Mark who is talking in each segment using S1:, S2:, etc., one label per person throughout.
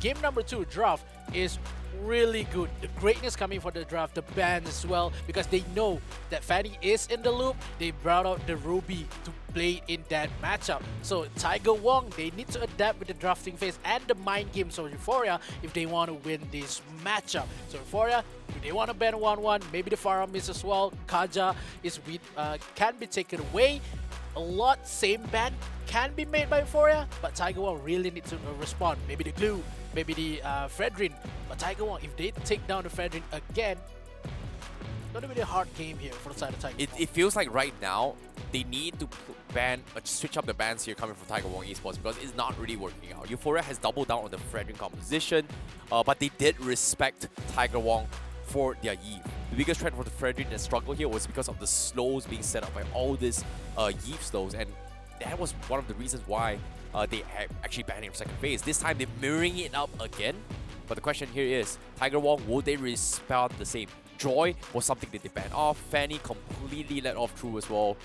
S1: game number 2 draft is really good. The greatness coming for the draft, the bans as well, because they know that Fanny is in the loop. They brought out the Ruby to play in that matchup. So Tiger Wong, they need to adapt with the drafting phase and the mind games of Euphoria if they want to win this matchup. So Euphoria, if they want to ban 1-1, maybe the Faramis as well. Kaja is can be taken away. A lot same ban can be made by Euphoria, but Tiger Wong really needs to respond. Maybe the glue, maybe the Fredrin. But Tiger Wong, if they take down the Fredrin again, it's going to be a hard game here for the side of Tiger Wong.
S2: It feels like right now they need to switch up the bans here coming from Tiger Wong Esports because it's not really working out. Euphoria has doubled down on the Fredrin composition, but they did respect Tiger Wong for their Eve. The biggest threat for the Fredrin that struggled here was because of the slows being set up by all these Eve slows, and that was one of the reasons why they actually banned him second phase. This time they're mirroring it up again, but the question here is, Tiger Wong, will they respond the same? Joy was something that they banned off, Fanny completely let off through as well,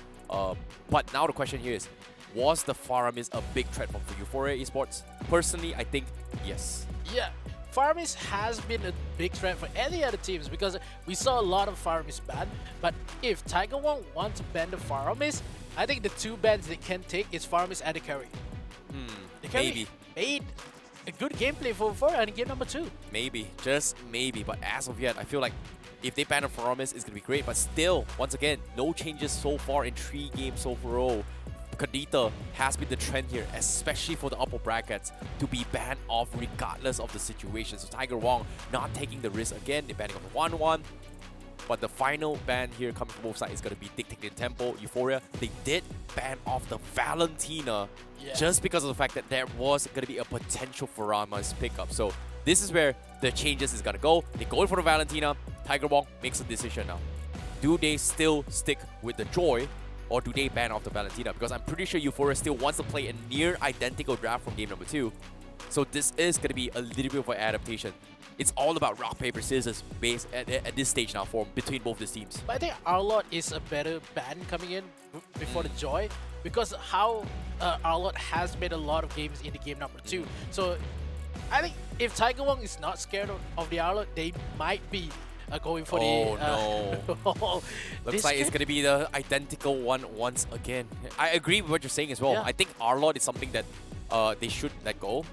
S2: but now the question here is, was the Faramis a big threat for Euphoria Esports? Personally, I think yes.
S1: Yeah. Faramis has been a big threat for any other teams because we saw a lot of Faramis banned. But if Tiger Wong wants to ban the Faramis, I think the 2 bans they can take is Faramis and the carry. The carry
S2: Maybe.
S1: made a good gameplay for Euphoria in game number 2.
S2: Maybe, just maybe. But as of yet, I feel like if they ban the Faramis, it's going to be great. But still, once again, no changes so far in 3 games overall. Kadita has been the trend here, especially for the upper brackets, to be banned off regardless of the situation. So Tiger Wong not taking the risk again, they're banning off the 1-1. But the final ban here coming from both sides is going to be dictating tempo. Euphoria, they did ban off the Valentina just because of the fact that there was going to be a potential Faramis pickup. So this is where the changes is going to go. They go in for the Valentina. Tiger Wong makes a decision now. Do they still stick with the Joy, or do they ban off the Valentina? Because I'm pretty sure Euphoria still wants to play a near identical draft from game number 2. So this is going to be a little bit of an adaptation. It's all about rock, paper, scissors based at this stage now between both these teams.
S1: But I think Arlot is a better ban coming in before the Joy because how Arlot has made a lot of games in the game number 2. So I think if Tiger Wong is not scared of the Arlot, they might be going for
S2: no. Looks like it's going to be the identical one once again. I agree with what you're saying as well.
S1: Yeah.
S2: I think Arlot is something that they should let go.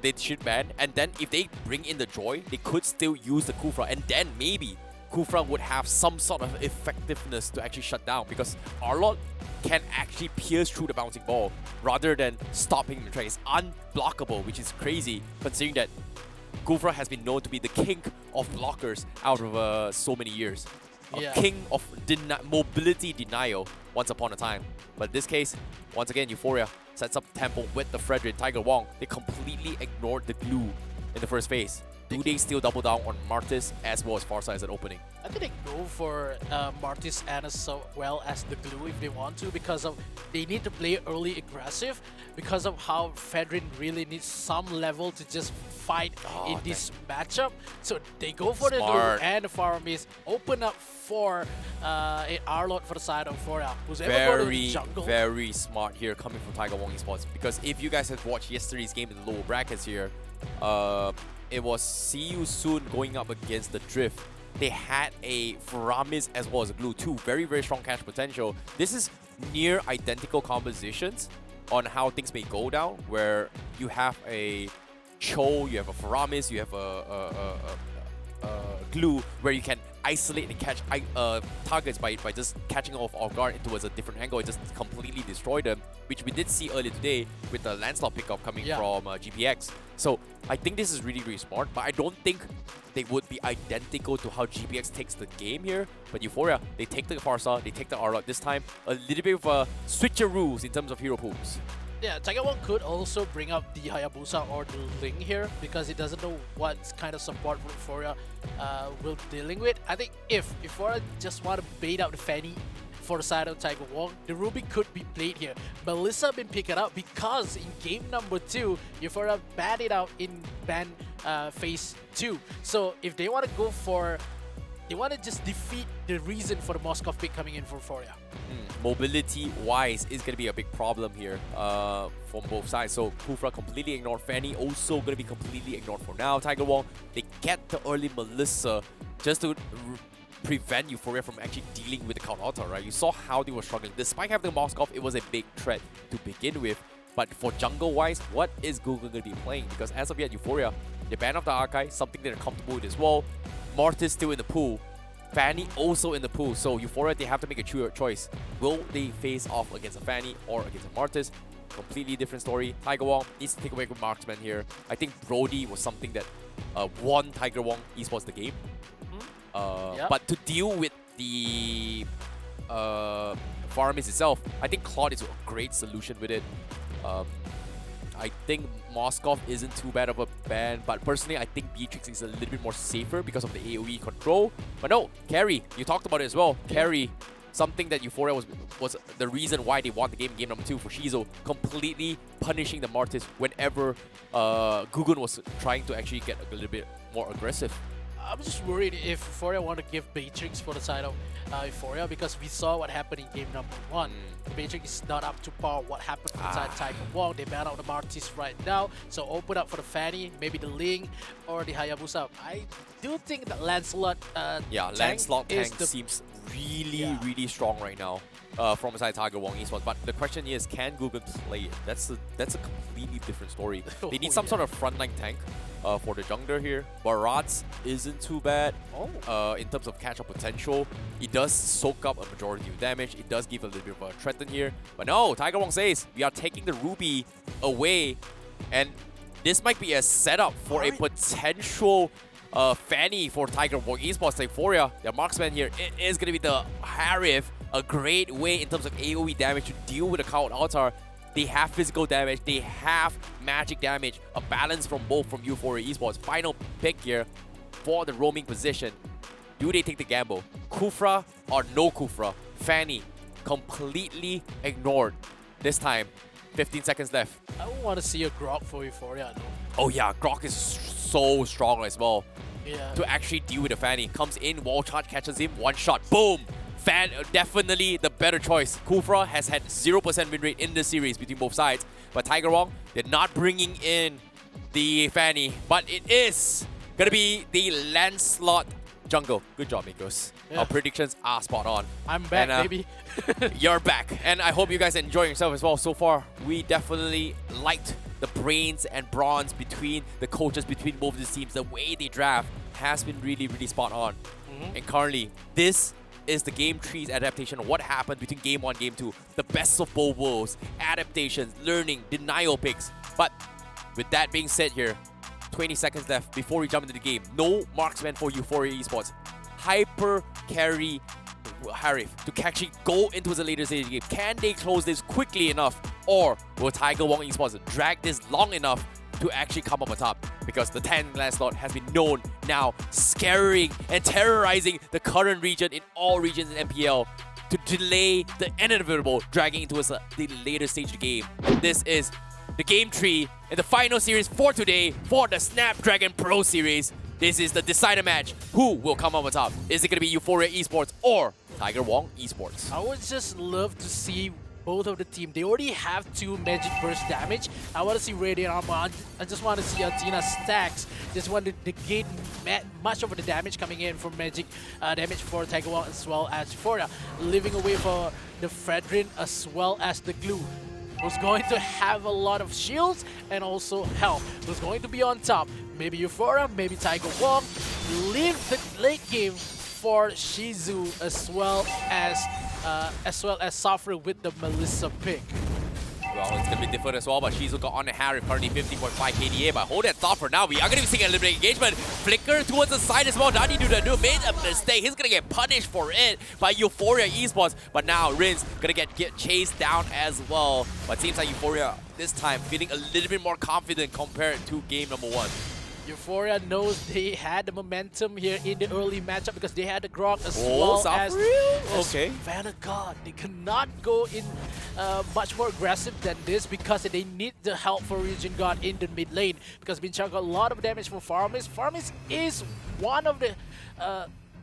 S2: They should ban. And then if they bring in the Joy, they could still use the Kufra. And then maybe Kufra would have some sort of effectiveness to actually shut down. Because Arlot can actually pierce through the bouncing ball rather than stopping in the track. It's unblockable, which is crazy considering that Kufra has been known to be the king of blockers out of so many years. King of mobility denial once upon a time. But in this case, once again, Euphoria sets up tempo with the Fredrin. Tiger Wong, they completely ignored the glue in the first phase. Do they still double down on Martis as well as Farsight as an opening?
S1: I think they go for Martis and as well as the glue if they want to, because of they need to play early aggressive because of how Fredrin really needs some level to just fight in this matchup. So they go for the glue and the Faramis open up for Arlot for the side of Euphoria. Who's ever going to the jungle.
S2: Very smart here coming from Tiger Wong Esports, because if you guys have watched yesterday's game in the lower brackets here, it was See You Soon going up against the Drift. They had a Faramis as well as a Glue, 2 very, very strong cash potential. This is near identical compositions on how things may go down, where you have a Cho, you have a Faramis, you have a Glue, where you can isolate and catch targets by just catching off guard towards a different angle and just completely destroy them, which we did see earlier today with the Lancelot pickup coming from GPX. So I think this is really, really smart, but I don't think they would be identical to how GPX takes the game here. But Euphoria, they take the Farsa, they take the Arlot this time. A little bit of a switcheroos in terms of hero pools.
S1: Yeah, Tiger Wong could also bring up the Hayabusa or the Ling here because he doesn't know what kind of support Euphoria will dealing with. I think if Euphoria just want to bait out the Fanny for the side of Tiger Wong, the Ruby could be played here. Melissa been picked up because in game number 2, Euphoria banned it out in ban phase 2. So if they want to go for, they want to just defeat the reason for the Moskov pick coming in for Euphoria.
S2: Mobility-wise is going to be a big problem here from both sides. So Kufra completely ignored. Fanny also going to be completely ignored for now. Tiger Wong, they get the early Melissa just to prevent Euphoria from actually dealing with the counter, right? You saw how they were struggling. Despite having the Moskov, it was a big threat to begin with. But for jungle-wise, what is Google going to be playing? Because as of yet, Euphoria, they banned off the Archive, something they're comfortable with as well. Mortis still in the pool. Fanny also in the pool. So Euphoria, they have to make a true choice. Will they face off against a Fanny or against a Mortis? Completely different story. Tiger Wong needs to take away with marksman here. I think Brody was something that won Tiger Wong Esports the game. But to deal with the Farmis itself, I think Claude is a great solution with it. I think Moskov isn't too bad of a ban, but personally I think Beatrix is a little bit more safer because of the AoE control. But no, Carry, you talked about it as well. Carry, something that Euphoria was the reason why they won the game number 2 for Shizo, completely punishing the Mortis whenever Gugun was trying to actually get a little bit more aggressive.
S1: I'm just worried if Euphoria want to give Beatrix for the side of Euphoria, because we saw what happened in game number 1. Beatrix is not up to par what happened inside Tiger Wong. They ban out the Martis right now, so open up for the Fanny, maybe the Ling or the Hayabusa. I do think that Lancelot
S2: Lancelot tank seems really strong right now from inside Tiger Wong Esports. But the question is, can Gugun play it? That's a completely different story. They need some sort of frontline tank. For the jungler here, Barats isn't too bad in terms of catch-up potential. It does soak up a majority of damage. It does give a little bit of a threat in here. But no, Tiger Wong says, we are taking the Ruby away. And this might be a setup for a potential Fanny for Tiger Wong Esports. Euphoria, their marksman here, it is going to be the Harif. A great way in terms of AoE damage to deal with the Cloud Altar. They have physical damage, they have magic damage, a balance from both from Euphoria Esports. Final pick here for the roaming position. Do they take the gamble? Kufra or no Kufra? Fanny, completely ignored. This time, 15 seconds left.
S1: I want to see a Grok for Euphoria though.
S2: Oh yeah, Grok is so strong as well.
S1: Yeah.
S2: To actually deal with the Fanny. Comes in, wall charge, catches him, one shot, boom! Definitely the better choice. Kufra has had 0% win rate in this series between both sides. But Tiger Wong, they're not bringing in the Fanny. But it is going to be the Lancelot jungle. Good job, Mikos.
S1: Yeah.
S2: Our predictions are spot on.
S1: I'm back, baby.
S2: You're back. And I hope you guys are enjoying yourself as well. So far, we definitely liked the brains and bronze between the coaches, between both the teams. The way they draft has been really spot on. And currently, this is the game tree's adaptation of what happened between game 1, game 2. The best of both worlds, adaptations, learning, denial picks. But with that being said here, 20 seconds left before we jump into the game. No marksman for Euphoria Esports. Hyper carry Harif to actually go into the later stage of the game. Can they close this quickly enough? Or will Tiger Wong Esports drag this long enough to actually come up on top? Because the 10 Lancelot has been known now scaring and terrorizing the current region in all regions in MPL to delay the inevitable, dragging into the later stage of the game. This is the game tree in the final series for today for the Snapdragon Pro Series. This is the decider match. Who will come up on top? Is it going to be Euphoria Esports or Tiger Wong Esports?
S1: I would just love to see both of the team. They already have 2 magic burst damage. I want to see Radiant Armor. I just want to see Athena stacks. Just want to negate much of the damage coming in from magic damage for Tiger Wong as well as Euphoria. Living away for the Fredrin as well as the Glue. Who's going to have a lot of shields and also health. Who's going to be on top? Maybe Euphoria, maybe Tiger Wong. Leave the late game for Shizu as well as Safra with the Melissa pick.
S2: Well, it's going to be different as well, but Shizu got on the Harry, currently 50.5 KDA, but hold that thought for now. We are going to be seeing a little bit of engagement. Flicker towards the side as well. Dani Dudanu made a mistake. He's going to get punished for it by Euphoria Esports, but now Rin's going to get chased down as well. But it seems like Euphoria this time feeling a little bit more confident compared to game number 1.
S1: Euphoria knows they had the momentum here in the early matchup because they had the Grok as
S2: okay.
S1: Vanguard. They cannot go in much more aggressive than this because they need the help for Region God in the mid lane because Binchang got a lot of damage for Farmis. Farmis is one of the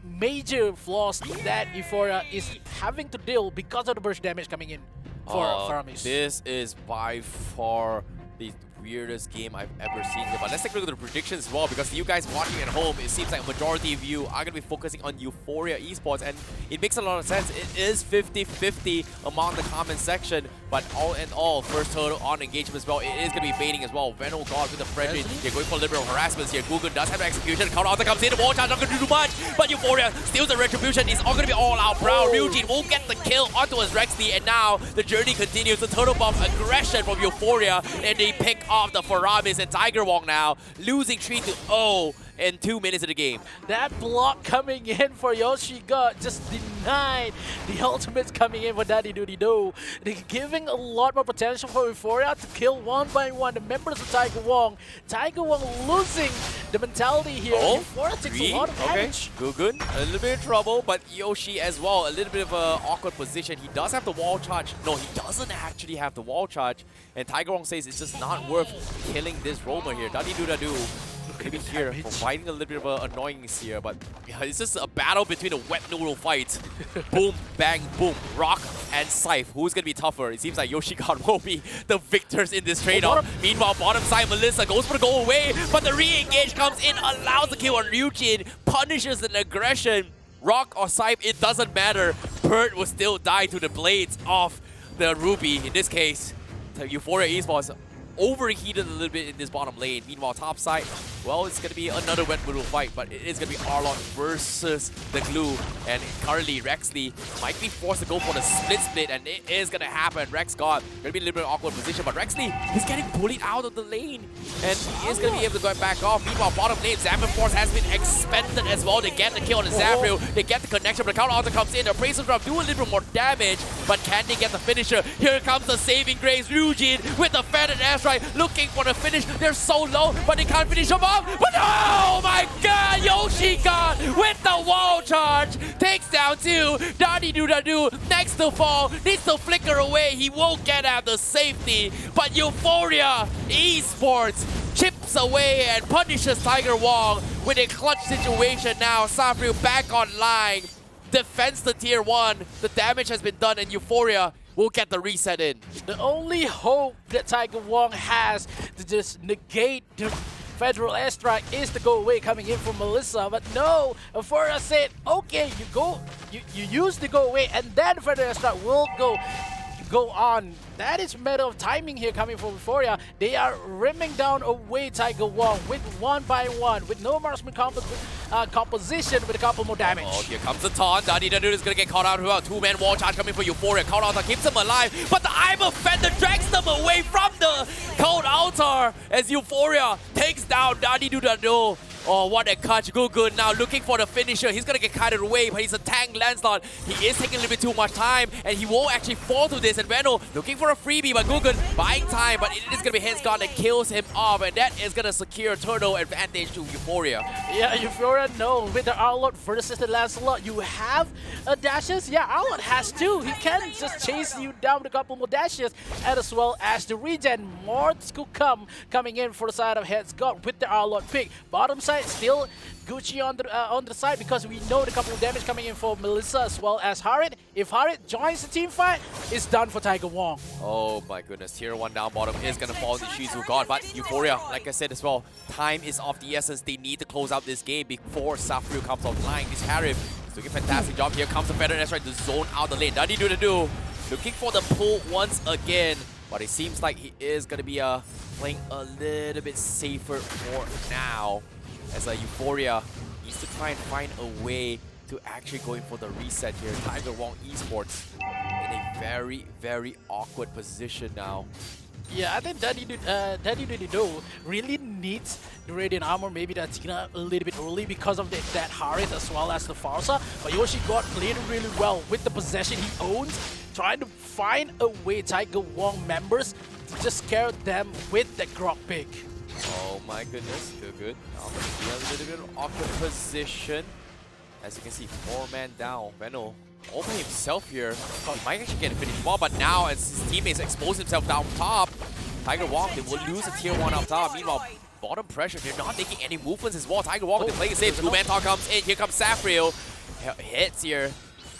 S1: major flaws that Euphoria is having to deal because of the burst damage coming in for Aramis.
S2: This is by far the weirdest game I've ever seen here. But let's take a look at the predictions as well, because you guys watching at home, it seems like a majority of you are going to be focusing on Euphoria Esports, and it makes a lot of sense. It is 50-50 among the comment section, but all in all, first total on engagement as well. It is going to be baiting as well. Venno God with the Freddy. They're going for liberal harassments here. Gugun does have execution. Counter comes in. The wall charge not going to do too much, but Euphoria steals the retribution. It's all going to be all out. Brown Ryujin will get the kill onto his Rexley, and now the journey continues. The total bomb aggression from Euphoria, and they pick off the Faramis and Tiger Wong now, losing 3-0 in 2 minutes of the game.
S1: That block coming in for Yoshi got just denied. The ultimates coming in for Daddy Doody Do. They're giving a lot more potential for Euphoria to kill one by one the members of Tiger Wong. Tiger Wong losing the mentality here. Euphoria takes a lot of damage.
S2: Gugun, a little bit of trouble, but Yoshi as well, a little bit of an awkward position. He does have the wall charge. No, he doesn't actually have the wall charge. And Tiger Wong says it's just not worth killing this roamer here. Daddy Do. Maybe here, providing a little bit of annoyance here, but yeah, it's just a battle between a wet noodle fight. Boom, bang, boom. Rock and Scythe. Who's going to be tougher? It seems like Yoshi God will be the victors in this trade-off. Meanwhile, bottom side, Melissa goes for the go away, but the re-engage comes in, allows the kill on Ryujin, punishes an aggression. Rock or Scythe, it doesn't matter. Bert will still die to the blades of the Ruby. In this case, the Euphoria Esports overheated a little bit in this bottom lane. Meanwhile, top side, well, it's going to be another wet noodle fight, but it is going to be Arlon versus the Glue. And currently, Rexley might be forced to go for the split, and it is going to happen. Rex God going to be in a little bit of awkward position, but Rexley is getting bullied out of the lane, and he is going to be able to go back off. Meanwhile, bottom lane, Zamfin Force has been expended as well. They get the kill on the Zafril, they get the connection, but the counter also comes in. The Appraisal Drop do a little bit more damage, but can they get the finisher? Here comes the saving grace, Ryujin with the feathered airstrike, looking for the finish. They're so low, but they can't finish them off. But oh my god, Yoshi God with the wall charge takes down two. Daddy Do next to fall, needs to flicker away. He won't get out the safety, but Euphoria Esports chips away and punishes Tiger Wong with a clutch situation now. Safril back online, defends the tier 1. The damage has been done, and Euphoria will get the reset in.
S1: The only hope that Tiger Wong has to just negate the Federal airstrike is the go away coming in from Melissa, but no, Euphoria said, okay, you use the go away, and then Federal airstrike will go on. That is a matter of timing here coming from Euphoria. They are rimming down away Tiger Wong with one by one, with no marksman composition, with a couple more damage.
S2: Oh, here comes the taunt. Daddy Do is going to get caught out as well. Two-man wall charge coming for Euphoria. Cold Altar keeps them alive, but the Iber Fender drags them away from the Cold Altar as Euphoria takes down Daddy Do. Oh, what a catch. Gugun now looking for the finisher. He's going to get kited away, but he's a tank Lancelot. He is taking a little bit too much time, and he won't actually fall to this. And Venno looking for a freebie, but Gugun buying time, but it is going to be his guard that kills him off, and that is going to secure turtle advantage to Euphoria.
S1: Yeah, Euphoria, no. With the Arlot versus the Lancelot, you have dashes. Yeah, Arlot has two. He can just chase you down with a couple more dashes, and as well as the regen. More could coming in for the side of Heads God with the Arlot pick. Bottom side, still Gucci on the side, because we know the couple of damage coming in for Melissa as well as Harit. If Harit joins the team fight, it's done for Tiger Wong.
S2: Oh my goodness, tier 1 down bottom is going to fall to Shizu God, but Euphoria, like I said as well, time is of the essence. They need to close out this game before Safril comes offline. This Harif is doing a fantastic job. Here comes the Feather S right to zone out the lane. Daddy Do looking for the pull once again, but it seems like he is going to be playing a little bit safer for now, as Euphoria needs to try and find a way to actually going for the reset here. Tiger Wong Esports in a very, very awkward position now.
S1: Yeah, I think Daddy Do really needs the Radiant Armor, maybe that Tina a little bit early because of that Harit as well as the Farsa. But Yoshi God played really well with the possession he owns, trying to find a way Tiger Wong members to just scare them with the Grok pick.
S2: Oh my goodness, good. Now going to be a little bit of awkward position. As you can see, 4-man down. Venno open himself here. He might actually get a finish ball, but now as his teammates expose himself down top, Tiger Wong, they will lose a tier 1 up top. Meanwhile, bottom pressure, they're not making any movements as well. Tiger Wong, they're playing it safe. Two-man talk comes in. Here comes Safril. hits here.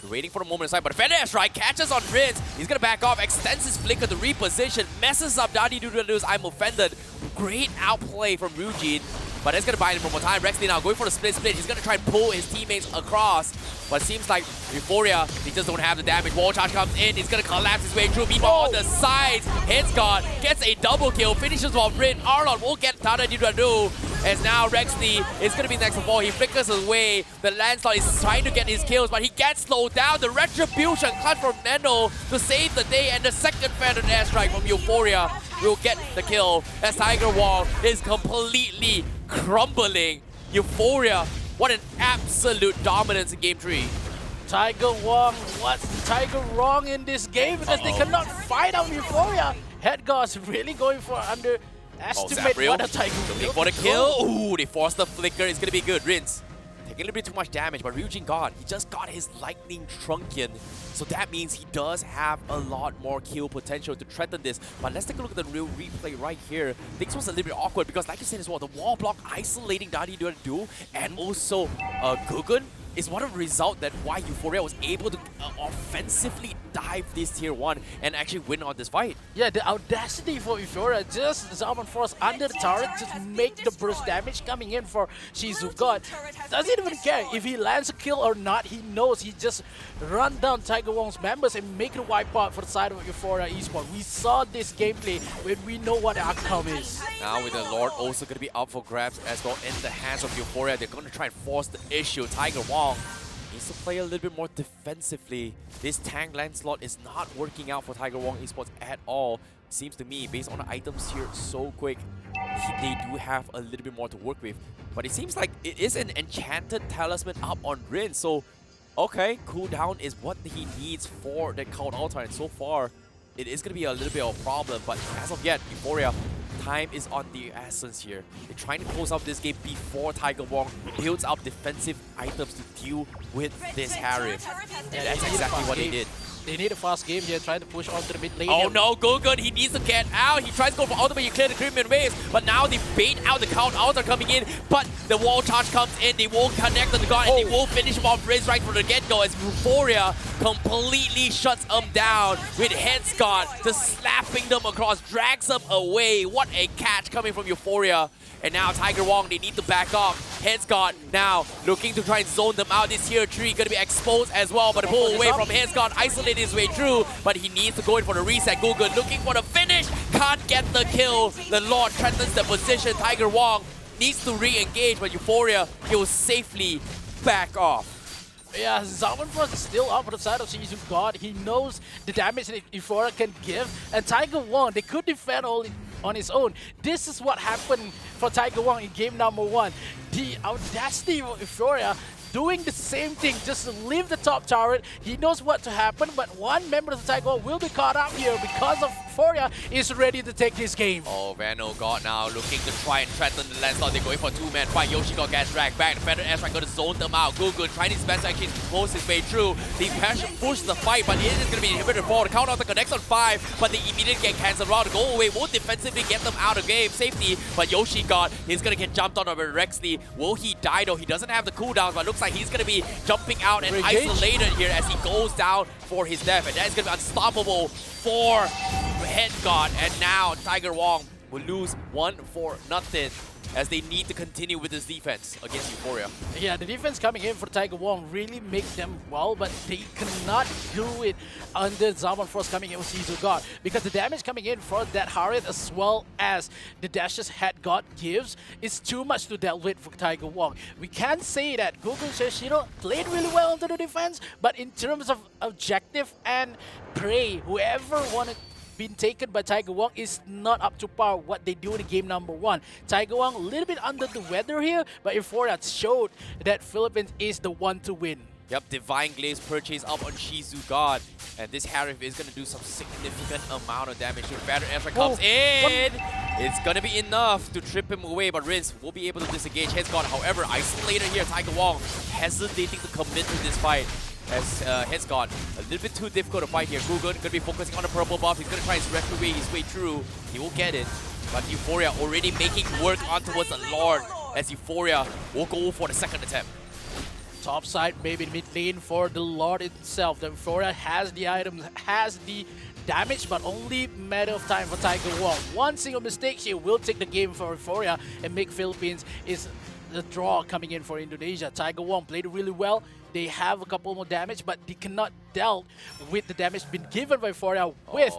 S2: Waiting for the moment aside, but Fender Airstrike catches on Rinse. He's gonna back off, extends his flicker to reposition, messes up Daddy Doodle-Doo's I'm offended. Great outplay from Ryujin, but it's gonna buy him one more time. Rexley now going for the split. He's gonna try and pull his teammates across, but it seems like Euphoria, they just don't have the damage. Wall charge comes in, he's gonna collapse his way through. Meanwhile, on the sides, Headsguard gets a double kill, finishes off Rin. Arlon will get Daddy Doodle-Doo. As now Rexley is going to be next to fall. He flickers away. The Landslide is trying to get his kills, but he gets slowed down. The Retribution clutch from Nendo to save the day, and the second Feathered Airstrike from Euphoria will get the kill as Tiger Wong is completely crumbling. Euphoria, what an absolute dominance in Game 3.
S1: Tiger Wong, what's Tiger wrong in this game? Because they cannot fight out Euphoria. Headguard's really going for estimate what a Tiger
S2: looking for the kill. Ooh, they force the flicker. It's gonna be good. Rinse. Taking a little bit too much damage, but Ryujin got. He just got his Lightning Truncheon. So that means he does have a lot more kill potential to threaten this. But let's take a look at the real replay right here. Things was a little bit awkward because, like you said as well, the wall block isolating Daddy Doodle and also Gugun is one of the result that why Euphoria was able to offensively dive this tier 1 and actually win on this fight.
S1: Yeah, the audacity for Euphoria, just Zaman Force under the turret, just make the burst damage coming in for Shizu God. Doesn't even care if he lands a kill or not, he knows he just run down Tiger Wong's members and make it wipe out for the side of Euphoria Esports. We saw this gameplay when we know what the outcome is.
S2: Now with the Lord also going to be up for grabs as well in the hands of Euphoria, they're going to try and force the issue. Tiger Wong needs to play a little bit more defensively. This tank Lancelot is not working out for Tiger Wong Esports at all. Seems to me, based on the items here so quick, they do have a little bit more to work with. But it seems like it is an enchanted talisman up on Rin. So, okay, cooldown is what he needs for the Cult Altar. And so far, it is going to be a little bit of a problem. But as of yet, Euphoria, time is on the essence here. They're trying to close out this game before Tiger Wong builds up defensive items to deal with this Harif. And that's exactly what he did.
S1: They need a fast game here, trying to push onto the mid lane.
S2: Oh no, Gugun, he needs to get out. He tries to go for ultimate, he clear the Criminal Waves, but now they bait out the count outs are coming in, but the wall charge comes in, they won't connect on the god, and they won't finish him off Riz right from the get-go as Euphoria completely shuts him down with Headsguard just slapping them across, drags them away. What a catch coming from Euphoria. And now Tiger Wong, they need to back off. Headsguard now looking to try and zone them out. This tier 3 going to be exposed as well, but pull away from Headsguard, isolate his way through, but he needs to go in for the reset. Gugun looking for the finish, can't get the kill. The Lord threatens the position. Tiger Wong needs to re-engage, but Euphoria, he will safely back off.
S1: Yeah, Zaman Frost is still up on the side of Shizu God. He knows the damage that Euphoria can give, and Tiger Wong, they could defend only on his own. This is what happened for Tiger Wong in game number 1. The audacity of Euphoria doing the same thing, just to leave the top turret. He knows what to happen, but one member of the Tiger Wong will be caught up here because of Euphoria is ready to take this game.
S2: Oh, Vano God now looking to try and threaten the Lancelot. They're going for a two-man fight. Yoshi got gets dragged back. The Feather Airstrike going to zone them out. Gugun trying his best to actually close his way through. The passion pushed the fight, but it is going to be inhibited for the count out the connects on 5, but they immediately get cancelled out. Go away, won't defensively get them out of game. Safety, but Yoshi God, he's going to get jumped on over Rexley. Will he die though? He doesn't have the cooldowns, but looks like he's going to be jumping out and isolated here as he goes down for his death. And that is going to be unstoppable for Headguard. And now Tiger Wong will lose 1-0 as they need to continue with this defense against Euphoria.
S1: Yeah, the defense coming in for Tiger Wong really makes them well, but they cannot do it under Zaman Frost coming in with Shizu God, because the damage coming in for that Harith as well as the dashes Headguard gives is too much to deal with for Tiger Wong. We can say that Gugun Shishiro played really well into the defense, but in terms of objective and prey, whoever wanted been taken by Tiger Wong is not up to par what they do in game number 1. Tiger Wong a little bit under the weather here, but Euphoria showed that Philippines is the one to win.
S2: Yep, Divine Glaze purchase up on Shizu God, and this Harif is going to do some significant amount of damage. If Battle Airstrike comes in, it's going to be enough to trip him away, but Rince will be able to disengage Headsguard. However, isolated here, Tiger Wong hesitating to commit to this fight. As Headsguard, a little bit too difficult to fight here. Gugun going to be focusing on the purple buff. He's going to try his rescue his way through. He will get it. But Euphoria already making work on towards the Lord, as Euphoria will go for the second attempt.
S1: Top side, maybe mid lane for the Lord itself. The Euphoria has the items, has the damage, but only matter of time for Tiger Wong. One single mistake, he will take the game for Euphoria and make Philippines is the draw coming in for Indonesia. Tiger Wong played really well. They have a couple more damage, but they cannot dealt with the damage been given by Euphoria with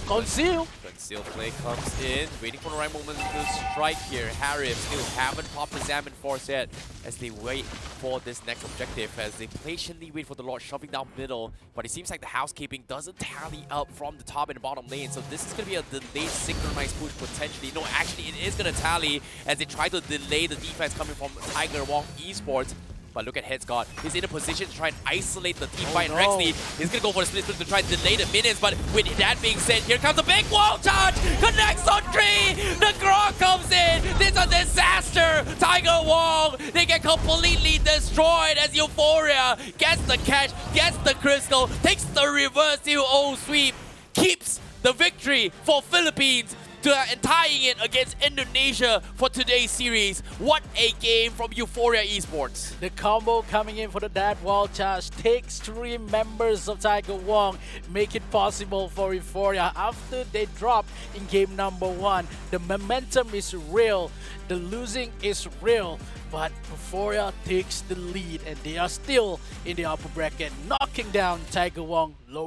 S1: conceal.
S2: Conceal play comes in, waiting for the right moment to strike here. Harif still haven't popped the Salmon Force yet as they wait for this next objective, as they patiently wait for the Lord shoving down middle. But it seems like the housekeeping doesn't tally up from the top and the bottom lane, so this is going to be a delayed synchronized push potentially. No, actually it is going to tally as they try to delay the defense coming from Tiger Wong Esports. But look at Headsguard. He's in a position to try and isolate the Tupai and Rexley. He's going to go for the split to try and delay the minions. But with that being said, here comes a big wall charge. Connects on 3. The Grok comes in. This is a disaster. Tiger Wong, they get completely destroyed as Euphoria gets the catch, gets the crystal, takes the reverse UO sweep, keeps the victory for Philippines, and tying it against Indonesia for today's series. What a game from Euphoria Esports.
S1: The combo coming in for the Dad Wall Charge takes 3 members of Tiger Wong, make it possible for Euphoria after they dropped in game number 1. The momentum is real, the losing is real, but Euphoria takes the lead and they are still in the upper bracket, knocking down Tiger Wong low.